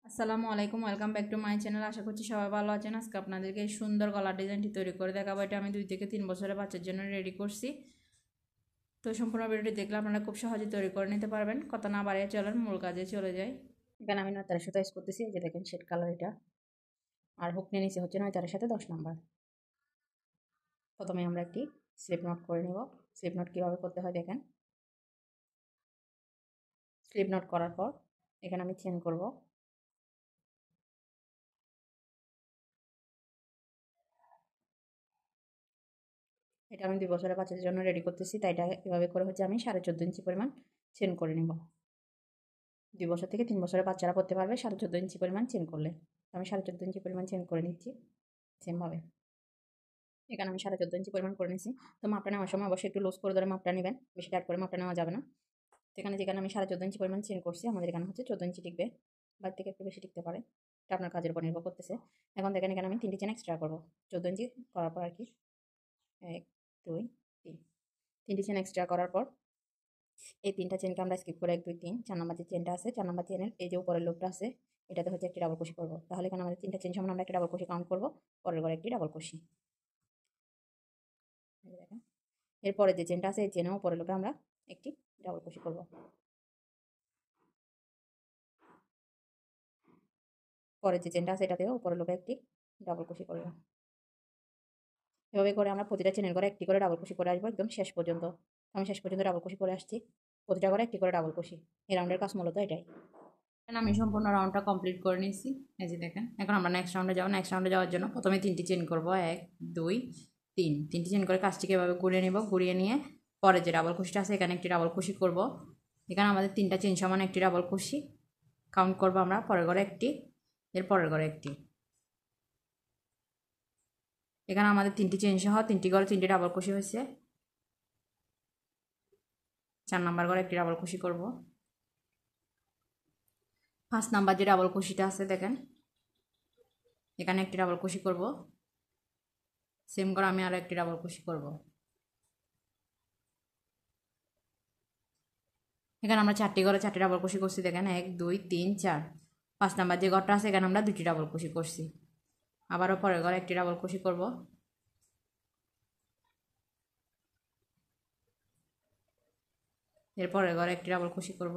আসসালামু আলাইকুম, welcome back to my channel. আশা করছি সবাই ভালো আছেন। আজকে আপনাদেরকে এই সুন্দর গলার ডিজাইনটি তৈরি করে দেখাবো। এটা আমি 2 থেকে 3 বছরের বাচ্চার জন্য রেডি করছি। তো সম্পূর্ণ ভিডিওটি দেখলে আপনারা খুব সহজে তৈরি করে নিতে পারবেন। কথা না বাড়িয়ে চলেন মূল কাজে চলে যাই। এখানে আমি 9 সুতা ইউজ করতেছি, এই যে দেখেন শেড কালার এটা। আর হুক নিয়ে নিচে হচ্ছে 9 সাথে 10 নাম্বার। প্রথমে আমরা একটি স্লিপ নট করে নেব। স্লিপ নট কীভাবে করতে হয় দেখেন। স্লিপ নট করার পর এখানে আমি চেন করব। এটা আমি 2 বছরের বাচ্চাদের জন্য রেডি করতেছি, তাই এটা এভাবে করে হচ্ছে আমি 14.5 ইঞ্চি পরিমাণ চেন করে নেব। 2 বছর থেকে 3 বছরের বাচ্চারা পড়তে পারবে 14.5 ইঞ্চি পরিমাণ চেন করলে। আমি 14.5 ইঞ্চি পরিমাণ চেন করে নিচ্ছি সেমভাবে। এখানে আমি 14.5 ইঞ্চি পরিমাণ করে নিচ্ছি। তো মাপটা নেওয়ার সময় অবশ্যই একটু লুজ করে ধরে মাপটা নেবেন, বেশি টাইট করে মাপটা নেওয়া যাবে না। এখানে যেখানে আমি 14.5 ইঞ্চি পরিমাণ চেন করছি, আমাদের এখানে হচ্ছে 14 ইঞ্চি টিকবে, বাদ থেকে একটু বেশি টিকতে পারে, এটা আপনার কাজের উপর নির্ভর করতেছে। এখন দেখেন এখানে আমি 3টি চেন এক্সট্রা করবো 14 ইঞ্চি করার পর আর কি। 1 2 3, 3টি চেন এক্সট্রা করার পর এই 3টা চেনকে আমরা স্কিপ করে 1 2 3 4 নাম্বার যে চেনটা আছে, 4 নাম্বার চেনের এই যে উপরের লুপটা আছে, এটাতে হচ্ছে একটি ডাবল ক্রোশি করব। তাহলে এখানে আমাদের 3টা চেন সমান আমরা একটা ডাবল ক্রোশি কাউন্ট করব, পরের ঘরে একটি ডাবল ক্রোশি। দেখেন এরপরে যে চেনটা আছে এই চেনেও উপরের লুপে আমরা একটি ডাবল ক্রোশি করব। পরের যে চেনটা আছে এটাতেও উপরের লুপে একটি ডাবল ক্রোশি করব। এভাবে করে আমরা প্রতিটা চেনের ঘরে একটি করে ডাবল ক্রোশি করে আসবো একদম শেষ পর্যন্ত। আমি শেষ পর্যন্ত ডাবল ক্রোশি করে আসছি, প্রতিটা ঘরে একটি করে ডাবল ক্রোশি। এই রাউন্ডের কাজ মূলত এটাই। আমি সম্পূর্ণ রাউন্ডটা কমপ্লিট করে নিয়েছি, এই যে দেখেন। এখন আমরা নেক্সট রাউন্ডে যাবো। নেক্সট রাউন্ডে যাওয়ার জন্য প্রথমে 3টি চেন করবো, 1 2 3, 3টি চেন করে কাজটিকে এভাবে ঘুরিয়ে নেব। ঘুরিয়ে নিয়ে পরে যে ডাবল ক্রোশিটা আছে এখানে একটি ডাবল ক্রোশি করব। এখানে আমাদের 3টা চেন সমান একটি ডাবল ক্রোশি কাউন্ট করবো আমরা, পরের ঘরে একটি, এর পরের ঘরে একটি। এখানে আমাদের 3টি চেন সহ 3টি ঘরে 3টি ডাবল ক্রোশি হয়েছে। 4 নাম্বার ঘরে একটি ডাবল ক্রোশি করব। 5 নাম্বার যে ডাবল ক্রোশিটা আছে দেখেন, এখানে একটি ডাবল ক্রোশি করব। সেম করে আমি আরও একটি ডাবল ক্রোশি করব। এখানে আমরা 4টি ঘরে 4টি ডাবল ক্রোশি করছি দেখেন, 1 2 3 4। 5 নাম্বার যে ঘরটা আছে এখানে আমরা 2টি ডাবল ক্রোশি করছি। আবারও পরের ঘরে একটি ডাবল ক্রোশি করব। এরপরের ঘরে একটি ডাবল ক্রোশি করব।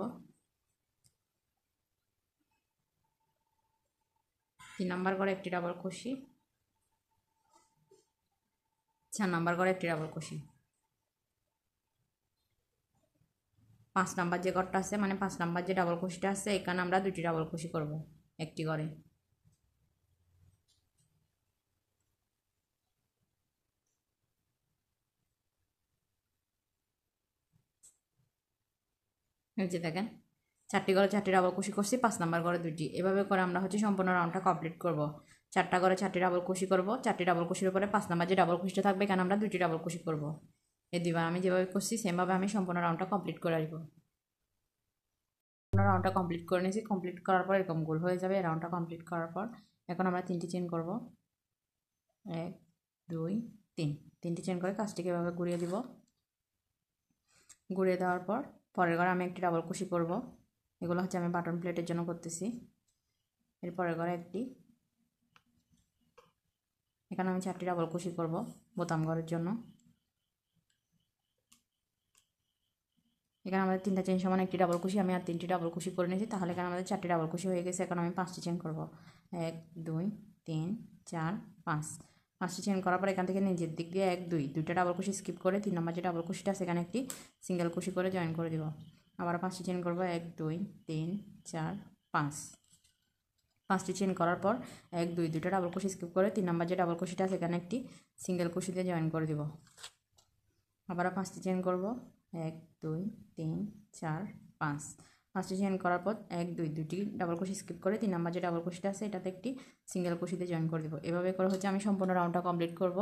3 নাম্বার ঘরে একটি ডাবল ক্রোশি। 4 নাম্বার ঘরে একটি ডাবল ক্রোশি। 5 নাম্বার যে ঘরটা আছে মানে 5 নাম্বার যে ডাবল ক্রোশিটা আছে এখানে আমরা 2টি ডাবল ক্রোশি করব একটি ঘরে। এই যে দেখেন 4টি ঘরে 4টি ডাবল ক্রোশি করছি, 5 নাম্বার ঘরে 2টি। এভাবে করে আমরা হচ্ছে সম্পূর্ণ রাউন্ডটা কমপ্লিট করব। 4টা ঘরে 4টি ডাবল ক্রোশি করব, 4টি ডাবল ক্রোশির উপরে 5 নাম্বার যে ডাবল ক্রোশিটা থাকবে এখানে আমরা 2টি ডাবল ক্রোশি করব। এই দুইবার আমি যেভাবে করছি সেমভাবে আমি সম্পূর্ণ রাউন্ডটা কমপ্লিট করে আসবো। রাউন্ডটা কমপ্লিট করে নিয়েছি। কমপ্লিট করার পর এরকম গোল হয়ে যাবে। রাউন্ডটা কমপ্লিট করার পর এখন আমরা 3টি চেন করব, 1 2 3। 3টি চেন করে কাজটিকে এভাবে ঘুরিয়ে দিব। ঘুরিয়ে দেওয়ার পর পরের ঘরে আমি একটি ডাবল ক্রোশি করব। এগুলো হচ্ছে আমি বাটন প্লেটের জন্য করতেছি। এর পরের ঘরে একটি, এখানে আমি 4টি ডাবল ক্রোশি করব বোতাম ঘরের জন্য। এখানে আমাদের 3টা চেন সমান একটি ডাবল ক্রোশি, আমি আর 3টি ডাবল ক্রোশি করে নিয়েছি, তাহলে এখানে আমাদের 4টি ডাবল ক্রোশি হয়ে গেছে। এখন আমি 5টি চেন করব, 1 2 3 4 5। 5টি চেন করার পর এখান থেকে নিচের দিক দিয়ে 1 2 দুইটা ডাবল ক্রোশি স্কিপ করে 3 নম্বর যে ডাবল ক্রোশিটা আছে এখানে একটি সিঙ্গেল ক্রোশি করে জয়েন করে দিব। আবার 5টি চেন করব, 1 2 3 4 5। 5টি চেন করার পর 1 2 দুইটা ডাবল ক্রোশি স্কিপ করে 3 নম্বর যে ডাবল ক্রোশিটা আছে এখানে একটি সিঙ্গেল ক্রোশি দিয়ে জয়েন করে দিব। আবারও 5টি চেন করব, 1 2 3 4 5। 5টি চেন করার পর 1 2 দুটি ডাবল ক্রোশি স্কিপ করে 3 নাম্বার যে ডাবল ক্রোশিটা আছে এটাতে একটি সিঙ্গেল ক্রোশিতে জয়েন করে দেবো। এভাবে করে হচ্ছে আমি সম্পূর্ণ রাউন্ডটা কমপ্লিট করব।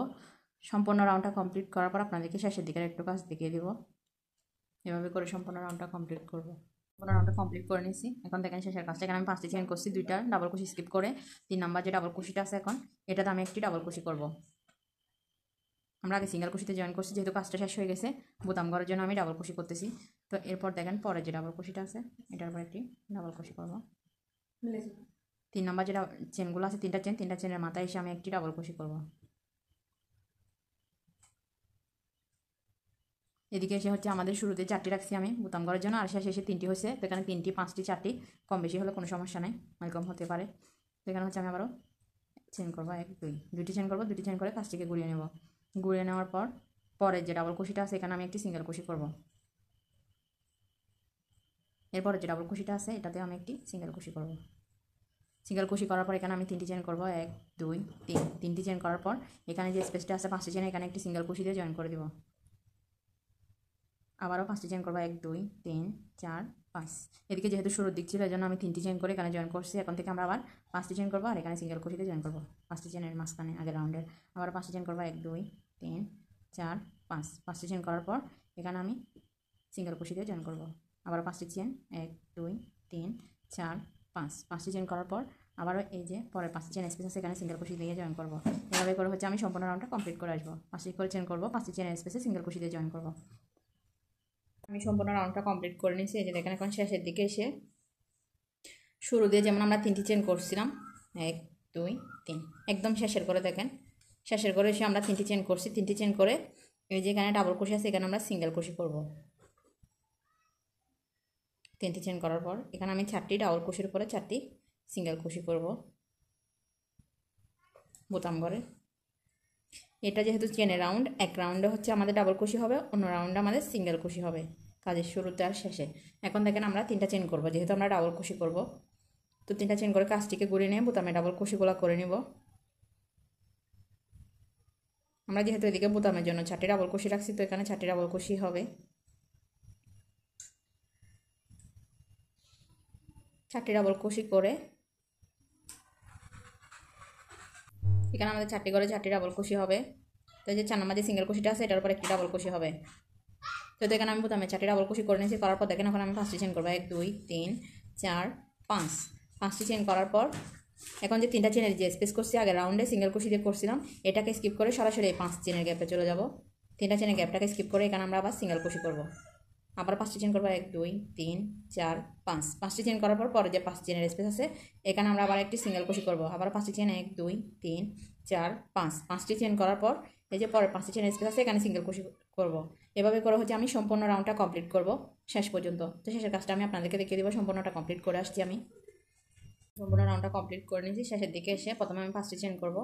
সম্পূর্ণ রাউন্ডটা কমপ্লিট করার পর আপনাদেরকে শেষের দিকের একটু কাজ দেখিয়ে দেবো। এভাবে করে সম্পূর্ণ রাউন্ডটা কমপ্লিট করব। সম্পূর্ণ রাউন্ডটা কমপ্লিট করে নিয়েছি। এখন দেখেন শেষের কাজটা, এখানে আমি 5টি চেন করছি, দুইটা ডাবল ক্রোশি স্কিপ করে 3 নাম্বার যে ডাবল ক্রোশিটা আছে এখন এটাতে আমি একটি ডাবল ক্রোশি করব। আমরা আগে সিঙ্গেল ক্রোশিতে জয়েন করছি, যেহেতু কাজটা শেষ হয়ে গেছে বোতাম ঘরের জন্য আমি ডাবল ক্রোশি করতেছি। তো এরপর দেখেন পরে যে ডাবল ক্রোশিটা আছে এটার উপর একটি ডাবল ক্রোশি করব। 3 নম্বর যেটা চেনগুলো আছে, তিনটা চেনের মাথায় এসে আমি একটি ডাবল কুশি করব। এদিকে এসে হচ্ছে আমাদের শুরুতে 4টি রাখছি আমি বোতাম করার জন্য, আর শেষে 3টি হয়েছে। তো এখানে 3টি, 5টি, 4টি কম বেশি হলে কোনো সমস্যা নেই, কম হতে পারে। তো এখানে হচ্ছে আমি আবারও চেন করবো 1 2, দুইটি চেন করবো। দুইটি চেন করে কাজটিকে ঘুরিয়ে নেব। ঘুরিয়ে নেওয়ার পর পরের যে ডাবল কুশিটা আছে এখানে আমি একটি সিঙ্গেল কুশি করব। এরপরে যে ডাবল কুশিটা আছে এটাতেও আমি একটি সিঙ্গেল কুশি করব। সিঙ্গেল কুশি করার পর এখানে আমি 3টি চেন করব, 1 2 3। 3টি চেন করার পর এখানে যে স্পেসটা আছে 5টি চেন, এখানে একটি সিঙ্গেল কুশি দিয়ে জয়েন করে দেব। আবারও 5টি চেন করবো, 1 2 3 4 5। এদিকে যেহেতু শুরুর দিক ছিল এই জন্য আমি 3টি চেন করে এখানে জয়েন করছি। এখন থেকে আমরা আবার 5টি চেন করবো আর এখানে সিঙ্গেল কুশিতে জয়েন করবো 5টি চেনের মাঝখানে আগের রাউন্ডের। আবার 5টি চেন করবো, 1 2 3 4 5। 5টি চেন করার পর এখানে আমি সিঙ্গেল কুশিতে জয়েন করবো। আবার 5টি চেন, 1 2 3 4 5। 5টি চেন করার পর আবারও এই যে পরে 5টি চেন স্পেস আছে এখানে সিঙ্গেল কুশি দিয়ে জয়েন করবো। এভাবে করে হচ্ছে আমি সম্পূর্ণ রাউন্ডটা কমপ্লিট করে আসবো। 5টি করে চেন করবো, 5টি চেনের স্পেসে সিঙ্গেল কুশি দিয়ে জয়েন করবো। আমি সম্পূর্ণ রাউন্ডটা কমপ্লিট করে নিয়েছি। এই যে দেখেন এখন শেষের দিকে এসে শুরু দিয়ে যেমন আমরা 3টি চেন করছিলাম, 1 2 3, একদম শেষের করে দেখেন, শেষের করে এসে আমরা 3টি চেন করছি। 3টি চেন করে এই যে এখানে ডাবল কুশি আছে এখানে আমরা সিঙ্গেল কুশি করব। 3টি চেন করার পর এখানে আমি 4টি ডাবল কুশির উপরে 4টি সিঙ্গেল কুশি করব বোতাম ঘরে। এটা যেহেতু চেনের রাউন্ড, এক রাউন্ডে হচ্ছে আমাদের ডাবল কুশি হবে, অন্য রাউন্ডে আমাদের সিঙ্গেল কুশি হবে কাজের শুরুতে আর শেষে। এখন দেখেন আমরা 3টা চেন করব, যেহেতু আমরা ডাবল কুশি করব। তো 3টা চেন করে কাজটিকে ঘুরিয়ে নিয়ে বোতামে ডাবল কুশিগুলো করে নিব। আমরা যেহেতু এদিকে বোতামের জন্য 4টি ডাবল কুশি রাখছি, তো এখানে 4টি ডাবল কুশি হবে। 4টি ডাবল কুশি করে এখানে আমাদের 4টি করে 4টি ডাবল কুশি হবে। তো এই যে 4 নম্বর যে সিঙ্গেল কুশিটা আছে এটার উপর একটি ডাবল কুশি হবে। তো এখানে আমি বোতামে 4টি ডাবল কুশি করে নিয়েছি। করার পর দেখেন এখন আমি 5টি চেন করবো, 1 2 3 4 5। 5টি চেন করার পর এখন যে 3টা চেনের যে স্পেস করছি আগের রাউন্ডে সিঙ্গেল কুশি দিয়ে করছিলাম, এটাকে স্কিপ করে সরাসরি এই 5 চেনের গ্যাপে চলে যাব। 3টা চেনের গ্যাপটাকে স্কিপ করে এখানে আমরা আবার সিঙ্গেল কুশি করব। আবার 5টি চেন করবো, 1 2 3 4 5। 5টি চেন করার পর পরে যে 5 চেনের স্পেস আছে এখানে আমরা আবার একটি সিঙ্গেল কুশি করব। আবার 5টি চেন, 1 2 3 4 5। 5টি চেন করার পর এই যে পরে 5টি চেনের স্পেস আছে এখানে সিঙ্গেল কুশি করব। এভাবে করে হচ্ছে আমি সম্পূর্ণ রাউন্ডটা কমপ্লিট করব শেষ পর্যন্ত। তো শেষের কাজটা আমি আপনাদেরকে দেখিয়ে দেবো। সম্পূর্ণটা কমপ্লিট করে আসছি আমি, সম্পূর্ণ রাউন্ডটা কমপ্লিট করে নিয়েছি। শেষের দিকে এসে প্রথমে আমি 5টি চেন করব,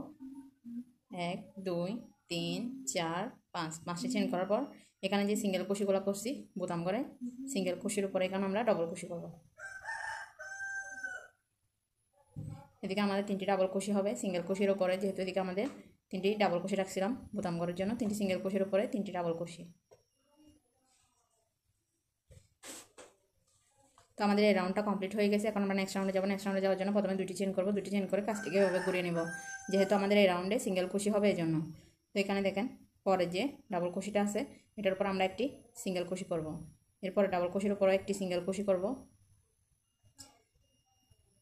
1 2 3 4 5। 5টি চেন করার পর এখানে যে সিঙ্গেল কুশিগুলো করছি বোতাম করে, সিঙ্গেল কুশির উপরে এখানে আমরা ডাবল কুশি করব। এদিকে আমাদের 3টি ডাবল কুশি হবে সিঙ্গেল কুশির উপরে, যেহেতু এদিকে আমাদের 3টি ডাবল কুশি রাখছিলাম বোতাম করার জন্য। 3টি সিঙ্গেল কুশির উপরে 3টি ডাবল কুশি। তো আমাদের এই রাউন্ডটা কমপ্লিট হয়ে গেছে। এখন আমরা নেক্সট রাউন্ডে যাবো। নেক্সট রাউন্ডে যাওয়ার জন্য প্রথমে 2টি চেন করবো। 2টি চেন করে কাজটিকে এভাবে ঘুরিয়ে নেব, যেহেতু আমাদের এই রাউন্ডে সিঙ্গেল কুশি হবে এই জন্য। তো এখানে দেখেন পরে যে ডাবল কুশিটা আছে এটার উপর আমরা একটি সিঙ্গেল কুশি করব। এরপরে ডাবল কুশির উপরও একটি সিঙ্গেল কুশি করব।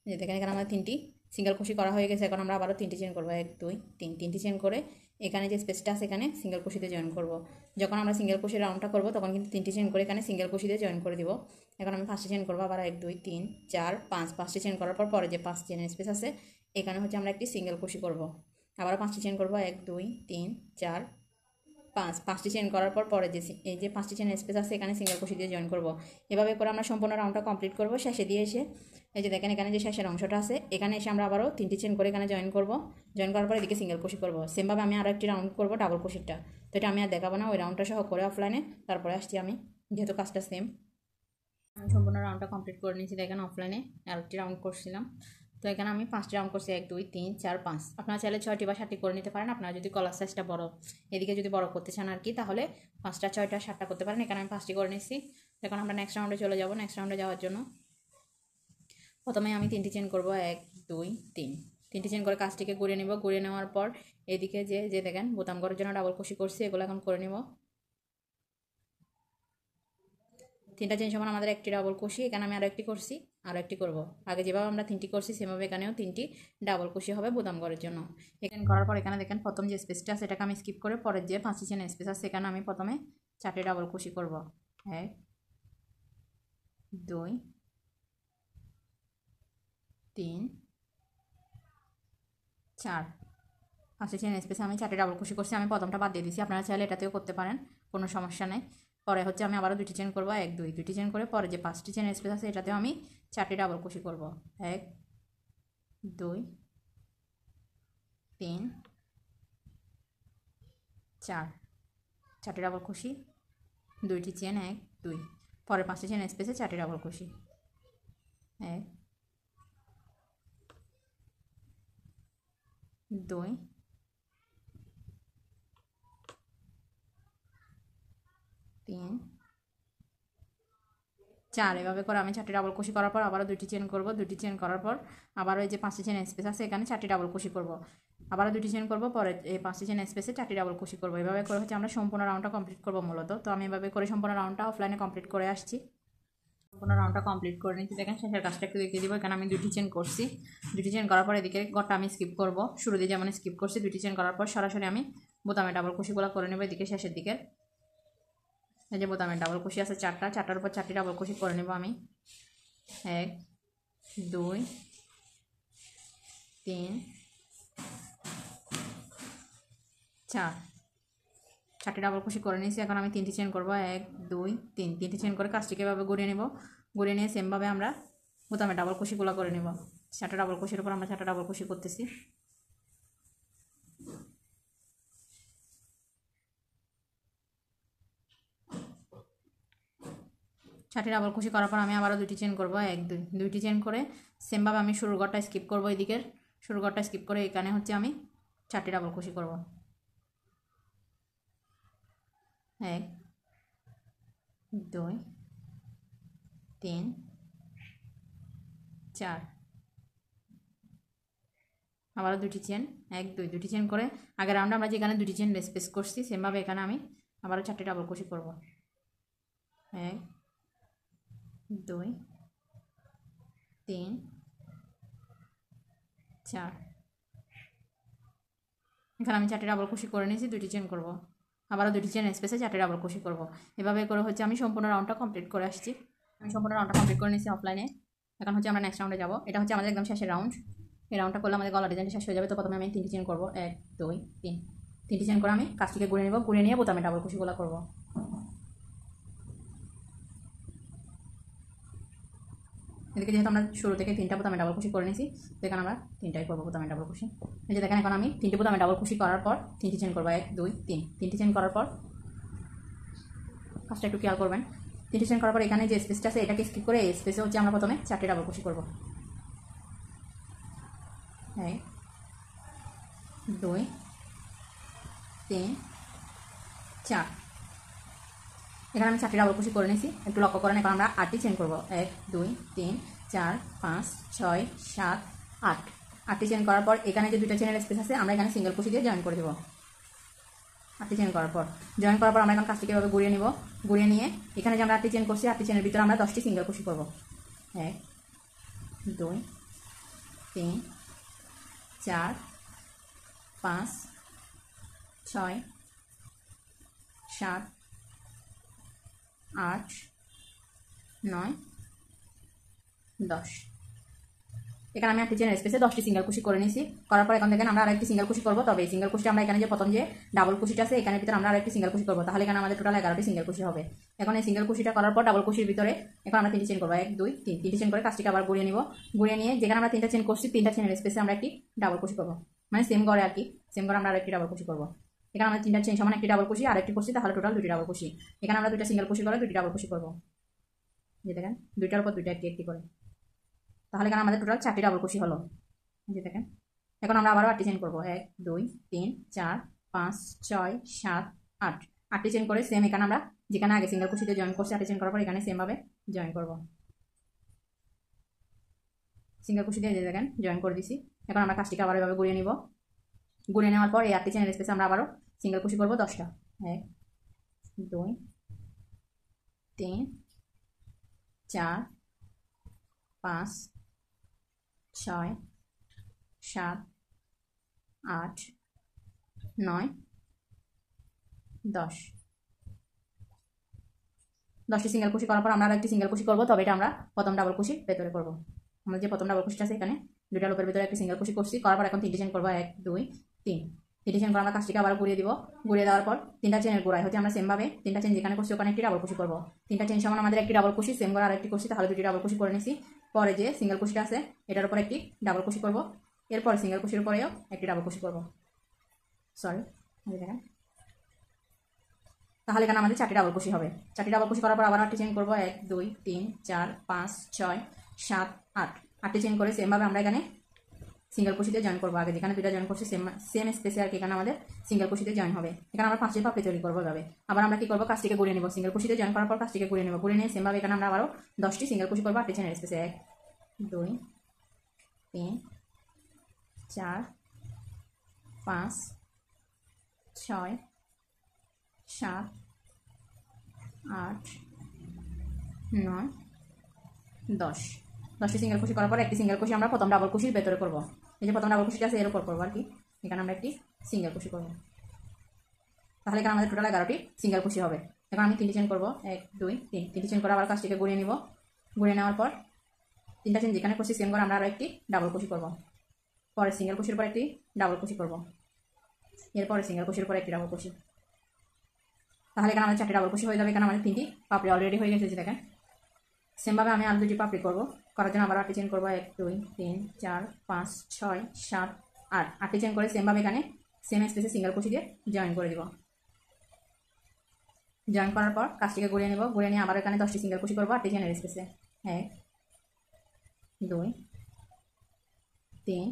যে দেখেন এখানে আমাদের 3টি সিঙ্গেল কুশি করা হয়ে গেছে। এখন আমরা আবারও 3টি চেন করবো, 1 2 3। 3টি চেন করে এখানে যে স্পেসটা আছে এখানে সিঙ্গেল কুশিতে জয়েন করব। যখন আমরা সিঙ্গেল কুশির রাউন্ডটা করব তখন কিন্তু 3টি চেন করে এখানে সিঙ্গেল কুশিতে জয়েন করে দিব। এখন আমি 5টি চেন করবো, আবার 1 2 3 4 5। 5টি চেন করার পর পরে যে 5 চেনের স্পেস আছে এখানে হচ্ছে আমরা একটি সিঙ্গেল কুশি করব। আবারও 5টি চেন করবো, 1 2 3 4 5। 5টি চেন করার পর পরে যে এই যে 5টি চেনের স্পেস আছে এখানে সিঙ্গেল কুশি দিয়ে জয়েন করব। এভাবে করে আমরা সম্পূর্ণ রাউন্ডটা কমপ্লিট করব। শেষে দিয়ে এসে এই যে দেখেন এখানে যে শেষের অংশটা আছে এখানে এসে আমরা আবারও 3টি চেন করে এখানে জয়েন করব। জয়েন করার পর এদিকে সিঙ্গেল কুশি করব। সেমভাবে আমি আরও একটি রাউন্ড করব ডাবল কুশিটা। তো এটা আমি আর দেখাবো না, ওই রাউন্ডটা সহ করে অফলাইনে তারপরে আসছি আমি, যেহেতু কাজটা সেম। আমি সম্পূর্ণ রাউন্ডটা কমপ্লিট করে নিয়েছি। দেখেন অফলাইনে আরেকটি রাউন্ড করছিলাম। তো এখানে আমি 5টি রাউন্ড করছি, 1 2 3 4 5। আপনারা চাইলে 6টি বা 7টি করে নিতে পারেন। আপনারা যদি কলার সাইজটা বড় এদিকে যদি বড় করতে চান আর কি, তাহলে 5টা 6টা 7টা করতে পারেন। এখানে আমি 5টি করে নিচ্ছি। এখন আমরা নেক্সট রাউন্ডে চলে যাব। নেক্সট রাউন্ডে যাওয়ার জন্য প্রথমে আমি 3টি চেন করব, 1 2 3। 3টি চেন করে কাজটিকে ঘুরিয়ে নেব। ঘুরিয়ে নেওয়ার পর এদিকে যে দেখেন বোতাম করার জন্য ডাবল কুশি করছি এগুলো এখন করে নেব। 3টা চেন সমান আমাদের একটি ডাবল কুশি। এখানে আমি আরও একটি করছি, আরও একটি করব। আগে যেভাবে আমরা 3টি করছি সেভাবে এখানেও 3টি ডাবল কুশি হবে বোতাম করার জন্য। এখানে করার পর এখানে দেখেন প্রথম যে স্পেসটা আছে এটাকে আমি স্কিপ করে পরের যে 5টি চেন স্পেস আছে সেখানে আমি প্রথমে 4টি ডাবল কুশি করব, 1 2 3 4 ফার্স্টে চেন স্পেসে আমি 4টি ডাবল কুশি করছি, আমি প্রথমটা বাদ দিয়ে দিয়েছি, আপনারা চাইলে এটাতেও করতে পারেন, কোনো সমস্যা নেই। পরে হচ্ছে আমি আবারও 2টি চেন করব, 1 2 2টি চেন করে পরে যে 5টি চেন স্পেস আছে এটাতেও আমি 4টি ডাবল কুশি করব, 1 2 3 4 4টি ডাবল কুশি, 2টি চেন 1 2, পরে 5টি চেন স্পেসে 4টি ডাবল কুশি, 1 2 3 4। এভাবে করে আমি 4টি ডাবল কুশি করার পর আবারও 2টি চেন করব, 2টি চেন করার পর আবারও এই যে 5টি চেন স্পেস আছে এখানে 4টি ডাবল কুশি করব, আবারও 2টি চেন করব, পরে এই 5টি চেন স্পেসে 4টি ডাবল কুশি করব। এভাবে করে হচ্ছে আমরা সম্পূর্ণ রাউন্ডটা কমপ্লিট করব মূলত। তো আমি এভাবে করে সম্পূর্ণ রাউন্ডটা অফলাইনে কমপ্লিট করে আসছি। সম্পূর্ণ রাউন্ডটা কমপ্লিট করে নিচ্ছি, দেখেন শেষের কাজটা একটু দেখিয়ে দিব। এখানে আমি 2টি চেন করছি, 2টি চেন করার পর এদিকে ঘরটা আমি স্কিপ করব, শুরু দিয়ে যেমন স্কিপ করছি 2টি চেন করার পর সরাসরি আমি বোতামে ডাবল কুশিগুলো করে নেব এদিকে শেষের দিকে। এই যে বোতামে ডাবল কুশি আছে 4টার উপর 4টি ডাবল কুশি করে নেব আমি, 1 2 3 4, 4টি ডাবল কুশি করে নিয়েছি। এখন আমি 3টি চেন করব, 1 2 3, 3টি চেন করে কাজটিকে এভাবে ঘুরিয়ে নেব, ঘুরিয়ে নিয়ে সেমভাবে আমরা বোতামে ডাবল কুশিগুলো করে নেব। 4টা ডাবল কুশির উপর আমরা 4টা ডাবল কুশি করতেছি। চারটি ডাবল কুশি করার পর আমি আবারও 2টি চেন করব, 1 2, 2টি চেন করে সেমভাবে আমি শুরুর ঘরটা স্কিপ করব, এদিকের শুরুর ঘরটা স্কিপ করে এখানে হচ্ছে আমি 4টি ডাবল কুশি করব, 1 2 3 4, আবারও 2টি চেন 1 2, 2টি চেন করে আগের রাউন্ডে আমরা যেখানে 2টি চেন স্পেস করছি সেমভাবে এখানে আমি আবারও 4টি ডাবল কুশি করব, 1 2 3 4, এখানে আমি 4টি ডাবল কুশি করে নিয়েছি, 2টি চেন করব, আবারও 2টি চেন স্পেসে 4টি ডাবল কুশি করব। এভাবে করে হচ্ছে আমি সম্পূর্ণ রাউন্ডটা কমপ্লিট করে আসছি। আমি সম্পূর্ণ রাউন্ডটা কমপ্লিট করে নিয়েছি অফলাইনে। এখন হচ্ছে আমরা নেক্সট রাউন্ডে যাব, এটা হচ্ছে আমাদের একদম শেষের রাউন্ড। এই রাউন্ডটা করলে আমাদের গলা ডিজাইনটা শেষ হয়ে যাবে। তো প্রথমে আমি 3টি চেন করব, 1 2 3, 3টি চেন করে আমি কাজটিকে ঘুরে নেব, ঘুরে নিয়ে বোতামে ডাবল কুশিগুলো করব। এদিকে যেহেতু আমরা শুরু থেকে 3টা বোতামে ডাবল কুশি করে নিয়েছি, তো এখানে আমরা 3টাই করবো বোতামে ডাবল কুশি। এই যে দেখেন এখন আমি 3টি বোতামে ডাবল কুশি করার পর 3টি চেন করবো, 1 2 3, 3টি চেন করার পর কাজটা একটু খেয়াল করবেন। 3টি চেন করার পর এখানে যে স্পেসটা আছে এটাকে স্কিপ করে এই স্পেসে হচ্ছে আমরা প্রথমে 4টি ডাবল কুশি করব, 1 2 3 4, এখানে আমি 4টি ডাবল কুশি করে নিয়েছি, একটু লক্ষ্য করেন। এখন আমরা 8টি চেন করব, 1 2 3 4 5 6 7 8, 8টি চেন করার পর এখানে যে 2টা চেনের স্পেস আছে আমরা এখানে সিঙ্গেল কুশি দিয়ে জয়েন করে দেবো। 8টি চেন করার পর জয়েন করার পর আমরা এখন কাজটিকে এভাবে ঘুরিয়ে নিব, ঘুরিয়ে নিয়ে এখানে যে আমরা 8টি চেন করছি 8টি চেনের ভিতরে আমরা 10টি সিঙ্গেল কুশি করব, 1 2 3 4 5 6 7 8 9 10, এখানে আমি 8টি চেনের স্পেসে 10টি সিঙ্গেল কুশি করে নিয়েছি। করার পর এখন দেখেন আমরা আরেকটি সিঙ্গেল কুশি করব, তবে এই সিঙ্গেল কুশিটা আমরা এখানে যে প্রথম যে ডাবল কুশিটা আছে এখানে ভিতরে আমরা আরেকটি সিঙ্গেল কুশি করব, তাহলে এখানে আমাদের টোটাল 11টি সিঙ্গেল কুশি হবে। এখন এই সিঙ্গেল কুশিটা করার পর ডাবল কুশির ভিতরে এখন আমরা 3টি চেন করব, 1 2 3, 3টি চেন করে কাজটিকে আবার ঘুরিয়ে নিব, ঘুরিয়ে নিয়ে যেখানে আমরা 3টা চেন করছি 3টা চেনের স্পেসে আমরা একটি ডাবল কুশি করব, মানে সেম করে আর কি, সেম করে আমরা আরেকটি ডাবল কুশি করব। এখানে আমরা 3টা চেন সমান একটি ডাবল কুশি আর একটি করছি, তাহলে টোটাল 2টি ডাবল কুশি। এখানে আমরা 2টা সিঙ্গেল কুশি করে 2টি ডাবল কুশি করব, যে দেখেন 2টার উপর 2টা একটি একটি করে, তাহলে এখানে আমাদের টোটাল 4টি ডাবল কুশি হলো। যে দেখেন এখন আমরা আবারও 8টি চেন করব, 1 2 3 4 5 6 7 8, 8টি চেন করে সেম এখানে আমরা যেখানে আগে সিঙ্গেল কুশিতে জয়েন করছি 8টি চেন করার পর এখানে সেম ভাবে জয়েন করব, সিঙ্গেল কুশি দিয়ে দেখেন জয়েন করে দিছি। এখন আমরা কাজটিকে আবার এভাবে ঘুরিয়ে নিব, ঘুরিয়ে নেওয়ার পর এই 8টি চেনের স্পেসে আমরা আবারও সিঙ্গেল কুশি করব 10টা, 1 2 3 4 5 6 7 8 9 10, 10টি সিঙ্গেল কুশি করার পর আমরা আরেকটি সিঙ্গেল কুশি করব, তবে এটা আমরা প্রথম ডাবল কুশির ভেতরে করব। আমরা যে প্রথম ডাবল কুশিটা আছে এখানে দুইটা লুপের ভিতরে একটি সিঙ্গেল কুশি করছি, করার পর এখন 3টি চেন করবো, 1 2 3। 3টি চেন করে আমরা কাজটিকে আবার ঘুরিয়ে দিব। ঘুরিয়ে দেওয়ার পর 3টা চেনের গোড়ায় হচ্ছে আমরা সেমভাবে 3টা চেন যেখানে করছি ওখানে একটি ডাবল কুশি করবো। 3টা চেন সমান আমাদের একটি ডাবল কুশি, সেম করে আরেকটি কুশি, তাহলে দুটি ডাবল কুশি করে নিছি। পরে যে সিঙ্গেল কুশিটা আছে এটার উপর একটি ডাবল কুশি করবো, এরপর সিঙ্গেল কুশির উপরেও একটি ডাবল কুশি করবো। সরি, দেখেন, তাহলে এখানে আমাদের 4টি ডাবল কুশি হবে। 4টি ডাবল কুশি করার পর আবার 8টি চেন করবো, 1 2 3 4 5 6 7 8। 8টি চেন করে সেমভাবে আমরা এখানে সিঙ্গেল কুশিতে জয়েন করবো। আগে যেখানে দুইটা জয়েন করছি সেম স্পেসে আর কি এখানে আমাদের সিঙ্গেল কুশিতে জয়েন হবে। এখানে আমরা 5টি পাপড়ি তৈরি করবো এভাবে। আবার আমরা কি করবো, কাজটিকে ঘুরিয়ে নেবো। সিঙ্গেল কুশিতে জয়েন করার পর কাজটিকে ঘুরিয়ে নেবো। ঘুরিয়ে নিয়ে সেমভাবে এখানে আমরা আবারও 10টি সিঙ্গেল কুশি করবো 8টি চেনের স্পেসে। 1 2 3 4 5 6 7 8 9 10। 10টি সিঙ্গেল কুশি করার পর একটি সিঙ্গেল কুশি আমরা প্রথম ডাবল কুশির ভেতরে করবো। এই যে প্রথম ডাবল কুশিটা আছে এর উপর করবো আর কি, এখানে আমরা একটি সিঙ্গেল কুশি করবো। তাহলে এখানে আমাদের টোটাল 11টি সিঙ্গেল কুশি হবে। এখন আমি 3টি চেন করবো, 1 2 3। 3টি চেন করে আবার কাজটিকে ঘুরিয়ে নিব। ঘুরিয়ে নেওয়ার পর 3টা চেন যেখানে করছি সেম করে আমরা আরও একটি ডাবল কুশি করবো। পরে সিঙ্গেল কুশির পর একটি ডাবল কুশি করবো, এরপরে সিঙ্গেল কুশির পর একটি ডাবল কুশি। তাহলে এখানে আমাদের 4টি ডাবল কুশি হয়ে যাবে। এখানে আমাদের 3টি পাপড়ি অলরেডি হয়ে গেছে। যে দেখেন, সেমভাবে আমি আরও 2টি পাপড়ি করবো। করার জন্য আবার 8টি চেন করবো, 1 2 3 4 5 6 7 8। 8টি চেন করে সেমভাবে এখানে সেম স্পেসে সিঙ্গেল কুশি দিয়ে জয়েন করে দিব। জয়েন করার পর কাজটিকে ঘুরিয়ে নেব। ঘুরিয়ে নিয়ে আবার এখানে 10টি সিঙ্গেল কুশি করবো 8টি চেনের স্পেসে। 1 2 3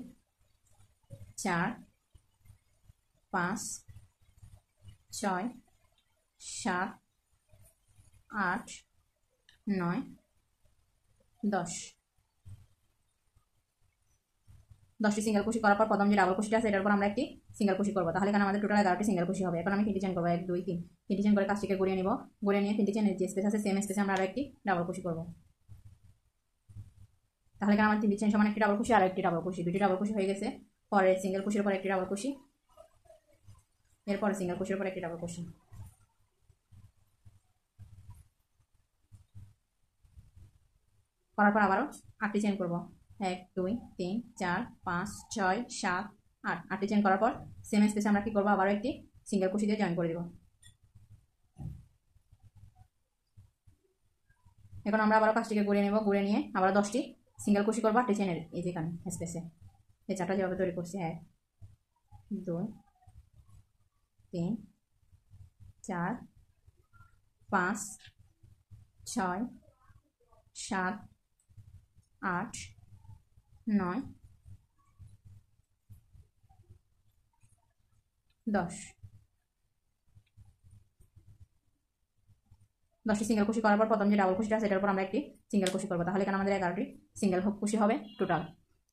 4 5 6 7 8 9 10। 10টি সিঙ্গেল কুশি করার পর প্রথম যে ডাবল কুশিটা আছে এটার উপর আমরা একটি সিঙ্গেল কুশি করবো। তাহলে এখানে আমাদের টোটাল 11টি সিঙ্গেল কুশি হবে। এখন আমি 3টি চেন করবো, 1 2 3। 3টি চেন করে কাজটিকে ঘুরিয়ে নিব। ঘুরিয়ে নিয়ে 3টি চেনের যে স্পেস আছে সেম স্পেসে আমরা আরও একটি ডাবল কুশি করবো। তাহলে এখানে আমার 3টি চেন সমান একটি ডাবল কুশি আর একটি ডাবল কুশি, 2টি ডাবল কুশি হয়ে গেছে। পরে সিঙ্গেল কুশির উপর একটি ডাবল কুশি, এরপরে সিঙ্গেল কুশির উপর একটি ডাবল কুশি। করার পর আবারও 8টি চেন করবো, 1 2 3 4 5 6 7 8। 8টি চেন করার পর সেম স্পেসে আমরা কি করবো, আবারও একটি সিঙ্গেল কুশি দিয়ে জয়েন করে দিব। এখন আমরা আবারও কাজটিকে ঘুরিয়ে নেব। ঘুরে নিয়ে আবার 10টি সিঙ্গেল কুশি করবো 8টি চেনের এই যেখানে স্পেসে। এই চারটা যেভাবে তৈরি করছি, 1 2 3 4 5 6 7 8 9 10। 10টি সিঙ্গেল কুশি করার পর প্রথম যে ডাবল কুশিটা আছে সেটার উপর আমরা একটি সিঙ্গেল কুশি করবো। তাহলে এখানে আমাদের 11টি সিঙ্গেল কুশি হবে টোটাল।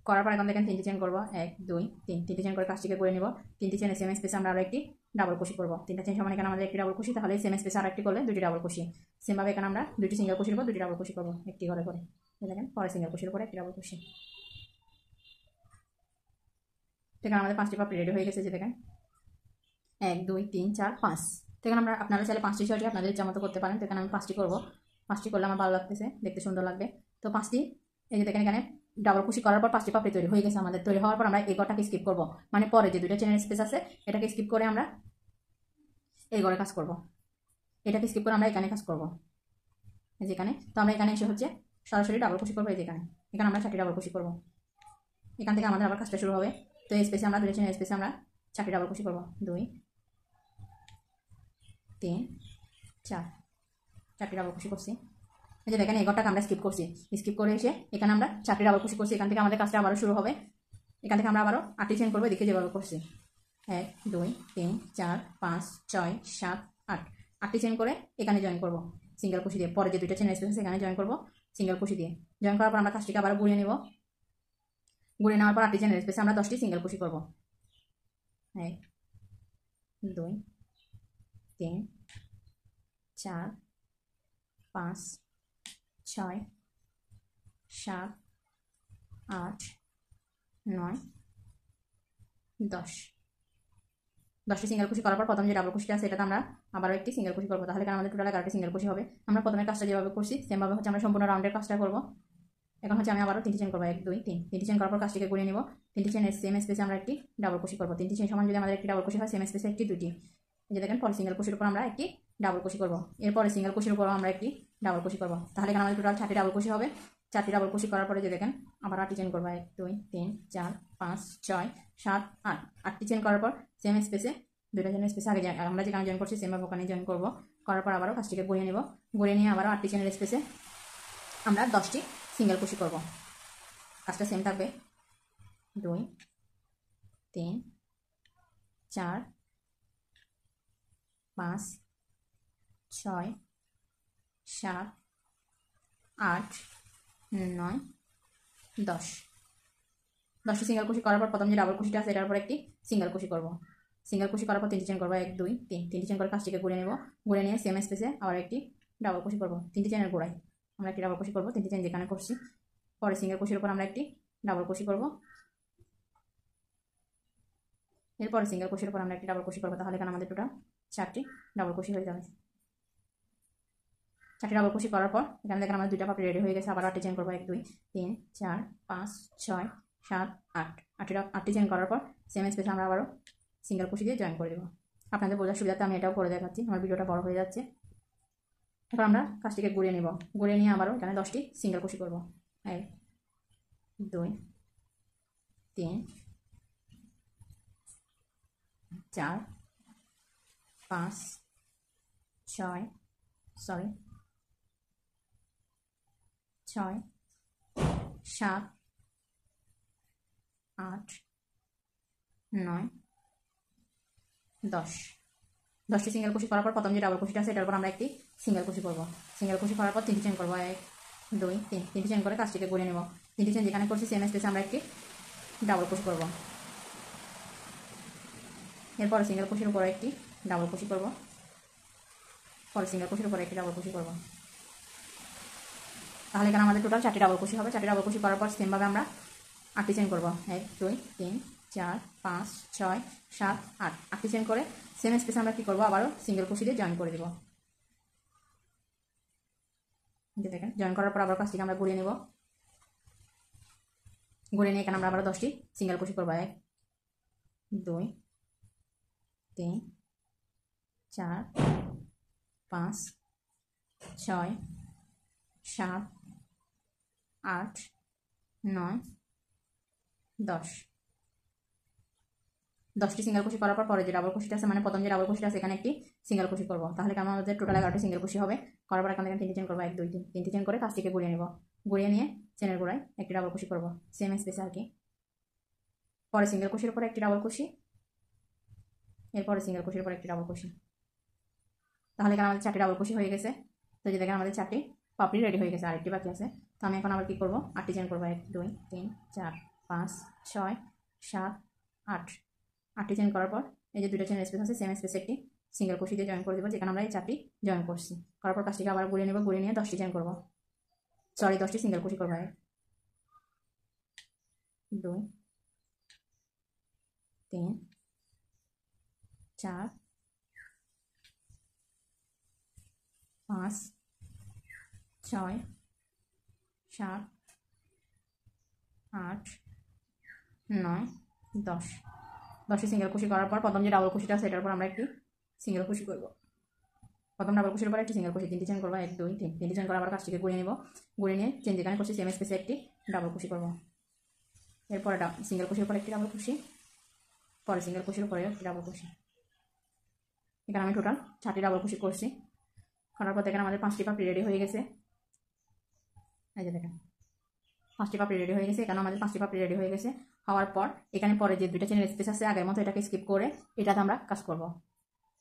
করার পর এখন দেখেন 3টি চেন করবো, 1 2 3। 3টি চেন করে কাজটিকে করে নিব। 3টি চেন সেম স্পেসে আমরা আরও একটি ডাবল কুশি করবো। 3টা চেন সমান এখানে আমাদের একটি ডাবল কুশি, তাহলে সেম স্পেসে আরেকটি করলে 2টি ডাবল কুশি। সেমভাবে এখানে আমরা 2টি সিঙ্গেল কুশির উপর 2টি ডাবল কুশি করবো একটি ঘরে করে। দেখেন, পরে সিঙ্গেল কুশির উপরে একটি ডাবল কুশি। এখানে আমাদের 5টি পাপড়ি রেডি হয়ে গেছে। যে দেখেন, 1 2 3 4 5। এখানে আমরা আপনারা চাইলে 5টি 6টি আপনাদের ইচ্ছা মতো করতে পারেন। তো এখানে আমি 5টি করবো। 5টি করলে আমার ভালো লাগতেছে, দেখতে সুন্দর লাগবে। তো 5টি, এই যে দেখেন এখানে ডাবল কুশি করার পর 5টি পাপড়ি তৈরি হয়ে গেছে আমাদের। তৈরি হওয়ার পর আমরা এই ঘরটাকে স্কিপ করবো, মানে পরে যে 2টা চেনের স্পেস আছে এটাকে স্কিপ করে আমরা এই ঘরে কাজ করবো। এটাকে স্কিপ করে আমরা এখানে কাজ করবো, যেখানে। তো আমরা এখানে এসে হচ্ছে সরাসরি ডাবল কুশি করবো। এই যেখানে এখানে আমরা 4টি ডাবল কুশি করবো। এখান থেকে আমাদের আবার কাজটা শুরু হবে। তো এই স্পেসে আমরা 2টা চেনের স্পেসে আমরা 4টি ডাবল কুশি করবো, 2 3 4। 4টি ডাবল কুশি করছি। এই যে দেখেন এই ঘরটাকে আমরা স্কিপ করছি। স্কিপ করে এসে এখানে আমরা 4টি ডাবল কুশি করছি। এখান থেকে আমাদের কাজটা আবারও শুরু হবে। এখান থেকে আমরা আবারও 8টি চেন করবো, দেখে যেভাবে করছি, 1 2 3 4 5 6 7 8। 8টি চেন করে এখানে জয়েন করবো সিঙ্গেল কুশি দিয়ে। পরে যে 2টা চেন স্পেস আছে এখানে জয়েন করবো সিঙ্গেল কুশি দিয়ে। জয়েন করার পর আমরা কাজটিকে আবার ঘুরিয়ে নেব। ঘুরিয়ে নেওয়ার পর 8টি চেনের স্পেসে আমরা 10টি সিঙ্গেল কুশি করবো, 1 2 3 4 5 6 7 8 9 10। 10টি সিঙ্গেল কুশি করার পর প্রথম যে ডাবল কুশিটা আছে এটাতে আমরা আবারও একটি সিঙ্গেল কুশি করবো। তাহলে আমাদের টোটাল 11টি সিঙ্গেল কুশি হবে। আমরা প্রথমে কাজটা যেভাবে করছি সেমভাবে হচ্ছে আমরা সম্পূর্ণ রাউন্ডের কাজটা করবো। এখন হচ্ছে আমি আবারও 3টি চেন করবো, 1 2 3, 3টি চেন করার পর কাজটিকে ঘুরিয়ে নিব। 3টি চেনের সেম স্পেসে আমরা একটি ডাবল ক্রোশি করবো। 3টি চেন সমান যদি আমাদের একটি ডাবল ক্রোশি হয়, সেম স্পেসে একটি 2টি। এই যে দেখেন, পরে সিঙ্গেল ক্রোশির উপর আমরা একটি ডাবল ক্রোশি করবো, এরপরে সিঙ্গেল ক্রোশির উপর আমরা একটি ডাবল ক্রোশি করবো। তাহলে এখানে আমাদের টোটাল 4টি ডাবল ক্রোশি হবে। 4টি ডাবল ক্রোশি করার পরে যে দেখেন আবার 8টি চেন করবো, 1 2 3 4 5 6 7 8। 8টি চেন করার পর সেম স্পেসে, দুইটা চেনের স্পেসে আগে আমরা যেখানে জয়েন করছি সেমভাবে ওখানে জয়েন করবো। করার পর আবারও কাজটিকে ঘুরিয়ে নেব। ঘুরিয়ে নিয়ে আবারও 8টি চেনের স্পেসে আমরা 10টি সিঙ্গেল ক্রোশি করবো। কাজটা সেম থাকবে। 2 3 4 5 6 7 8 9 10। 10টি সিঙ্গেল ক্রোশি করার পর প্রথম যে ডাবল ক্রোশিটা আছে এটার উপর একটি সিঙ্গেল ক্রোশি করবো। সিঙ্গেল ক্রোশি করার পর 3টি চেন করবো, 1 2 3, 3টি চেন করে কাজটিকে ঘুরে নেব। ঘুরে নিয়ে সেম স্পেসে আবার একটি ডাবল ক্রোশি করবো। 3টি চেনের গোড়ায় আমরা একটি ডাবল ক্রোশি করবো, 3টি চেন যেখানে করছি। পরে সিঙ্গেল ক্রোশির উপর আমরা একটি ডাবল ক্রোশি করবো, এরপরে সিঙ্গেল ক্রোশির উপর আমরা একটি ডাবল ক্রোশি করবো। তাহলে এখানে আমাদের টোটাল 4টি ডাবল ক্রোশি হয়ে যাবে। 4টি ডাবল ক্রোশি করার পর এখানে দেখেন আমাদের 2টা পাপড়ি রেডি হয়ে গেছে। আবার 8টি চেন করবো, 1 2 3 4 5 6 7 8। 8টি চেন করার পর সেম স্পেসে আমরা আবারও সিঙ্গেল ক্রোশি দিয়ে জয়েন করে দেবো। আপনাদের বোঝার সুবিধাতে আমি এটাও করে দেখাচ্ছি, আমার ভিডিওটা বড় হয়ে যাচ্ছে। এবার আমরা কাজটিকে ঘুরিয়ে নেব। ঘুরিয়ে নিয়ে আবারও এখানে 10টি সিঙ্গেল ক্রোশি করবো, 1 2 3 4 5 6 7 8 9 10। 10টি সিঙ্গেল ক্রোশি করার পর প্রথম যে ডাবল ক্রোশিটা আছে এটার উপর আমরা একটি সিঙ্গেল ক্রোশি করবো। সিঙ্গেল ক্রোশি করার পর 3টি চেন করবো, 1 2 3, 3টি চেন করে কাজটিকে ঘুরিয়ে নেব। 3টি চেন যেখানে করছি সেম স্পেসে আমরা একটি ডাবল ক্রোশি করবো। এরপরে সিঙ্গেল ক্রোশির উপর একটি ডাবল ক্রোশি করবো, পরে সিঙ্গেল ক্রোশির উপর একটি ডাবল ক্রোশি করবো। তাহলে এখানে আমাদের টোটাল 4টি ডাবল ক্রোশি হবে। 4টি ডাবল ক্রোশি করার পর সেমভাবে আমরা 8টি চেন করবো, 1 2 3 4 5 6 7 8। 8টি চেন করে সেম স্পেসে আমরা কি করবো, আবারও সিঙ্গেল ক্রোশি দিয়ে জয়েন করে দেবো। দেখেন, জয়েন করার পর আবার কাজটিকে আমরা ঘুরিয়ে নেব। ঘুরিয়ে নিয়ে এখানে আমরা আবারও 10টি সিঙ্গেল ক্রোশি করবো, 1 2 3 4 5 6 7 8 9 10। 10টি সিঙ্গেল ক্রোশি করার পর পরে যে ডাবল ক্রোশিটা আছে, মানে প্রথম যে ডাবল ক্রোশিটা আছে এখানে একটি সিঙ্গেল ক্রোশি করবো। তাহলে আমাদের টোটাল 11টি সিঙ্গেল ক্রোশি হবে। করার পর এখানে 3টি চেন করবো, 1 2 3, 3টি চেন করে কাজটিকে ঘুরিয়ে নেব। ঘুরিয়ে নিয়ে চেনের গোড়ায় একটি ডাবল ক্রোশি করবো, সেম স্পেসে আর কি। পরে সিঙ্গেল ক্রোশির উপর একটি ডাবল ক্রোশি, এরপরে সিঙ্গেল ক্রোশির উপর একটি ডাবল ক্রোশি। তাহলে এখানে আমাদের 4টি ডাবল ক্রোশি হয়ে গেছে। তো যে দেখেন আমাদের 4টি পাপড়ি রেডি হয়ে গেছে, আরেকটি বাকি আছে। তো আমি এখন আবার কি করবো, 8টি চেন করবো, 1 2 3 4 5 6 7 8। 8টি চেন করার পর এই যে 2টা চেন স্পেস আছে, সেম স্পেসে একটি সিঙ্গেল ক্রোশি দিয়ে জয়েন করে দেবো, যেখানে আমরা এই 4টি জয়েন করছি। করার পর কাজটিকে আবার ঘুরিয়ে নেব। ঘুরিয়ে নিয়ে 10টি চেন করবো, 10টি সিঙ্গেল ক্রোশি করবো, 1 2 3 4 5 6 7 8 9 10। 10টি সিঙ্গেল ক্রোশি করার পর প্রথম যে ডাবল ক্রোশিটা আছে এটার উপর আমরা একটি সিঙ্গেল ক্রোশি করবো। প্রথম ডাবল ক্রোশির উপর একটি সিঙ্গেল ক্রোশি, 3টি চেন করবো, 1 2 3, 3টি চেন করে আবার কাজটিকে ঘুরিয়ে নেব। ঘুরিয়ে নিয়ে চেন যেখানে করছি সেম স্পেসে একটি ডাবল ক্রোশি করবো। এরপরে সিঙ্গেল ক্রোশির উপর একটি ডাবল ক্রোশি, পরে সিঙ্গেল ক্রোশির উপরে একটি ডাবল ক্রোশি। এখানে আমি টোটাল 4টি ডাবল ক্রোশি করছি। করার পর দেখেন আমাদের 5টি পাপড়ি রেডি হয়ে গেছে। এই যে দেখেন 5টি পাপড়ি রেডি হয়ে গেছে। এখানে আমাদের 5টি পাপড়ি রেডি হয়ে গেছে। হওয়ার পর এখানে পরে যে 2টা চেনের স্পেস আছে আগের মতো এটাকে স্কিপ করে এটাতে আমরা কাজ করব।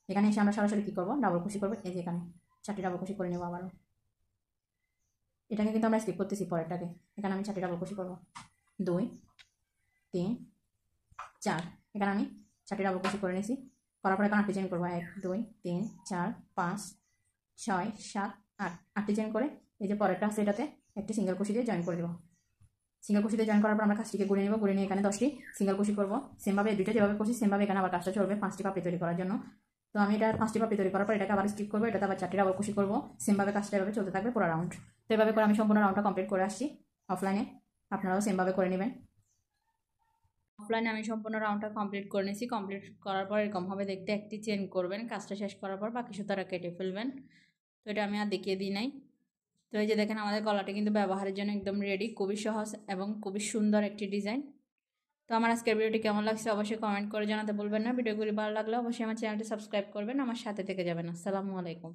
এখানে এসে আমরা সরাসরি কী করবো, ডাবল ক্রোশি করবো। এই যে এখানে 4টি ডাবল ক্রোশি করে নেবো আবারও। এটাকে কিন্তু আমরা স্কিপ করতেছি পরেরটাকে। এখানে আমি 4টি ডাবল ক্রোশি করবো, 2 3 4। এখানে আমি 4টি ডাবল ক্রোশি করে নিয়েছি। করার পর এখন 8টি চেন করবো, 1 2 3 4 5 6 7 8। 8টি চেন করে এই যে পরেরটা আছে এটাতে একটি সিঙ্গেল ক্রোশি দিয়ে জয়েন করে দেবো। সিঙ্গেল ক্রোশি দিয়ে জয়েন করার পর আমরা কাজটিকে ঘুরে নেব। ঘুরে নিয়ে এখানে 10টি সিঙ্গেল ক্রোশি করবো। সেমভাবে 2টা যেভাবে করছি সেমভাবে এখানে আবার কাজটা চলবে 5টি পাপড়ি তৈরি করার জন্য। তো আমি এটা 5টি পাপড়ি তৈরি করার পর এটাকে আবার স্কিপ করবো, এটাতে আবার 4টি ডাবল ক্রোশি করবো। সেমভাবে কাজটা এভাবে চলতে থাকবে পুরো রাউন্ড। তো এভাবে করে আমি সম্পূর্ণ রাউন্ডটা কমপ্লিট করে আসছি। অফলাইনে আপনারাও সেমভাবে করে নেবেন। অফলাইনে আমি সম্পূর্ণ রাউন্ডটা কমপ্লিট করে নিয়েছি। কমপ্লিট করার পর এরকম হবে দেখতে, একটি চেন করবেন, কাজটা শেষ করার পর বাকি সুতাটা কেটে ফেলবেন। তো এটা আমি আর দেখিয়ে দিই নাই। তো এই যে দেখেন আমাদের গলাটা কিন্তু ব্যবহারের জন্য একদম রেডি, খুবই সহজ এবং খুবই সুন্দর একটি ডিজাইন। তো আমার আজকের ভিডিওটি কেমন লাগছে অবশ্যই কমেন্ট করে জানাতে ভুলবেন না। ভিডিওগুলি ভালো লাগলে অবশ্যই আমার চ্যানেলটি সাবস্ক্রাইব করবেন, আমার সাথে থেকে যাবেন। আসসালামু আলাইকুম।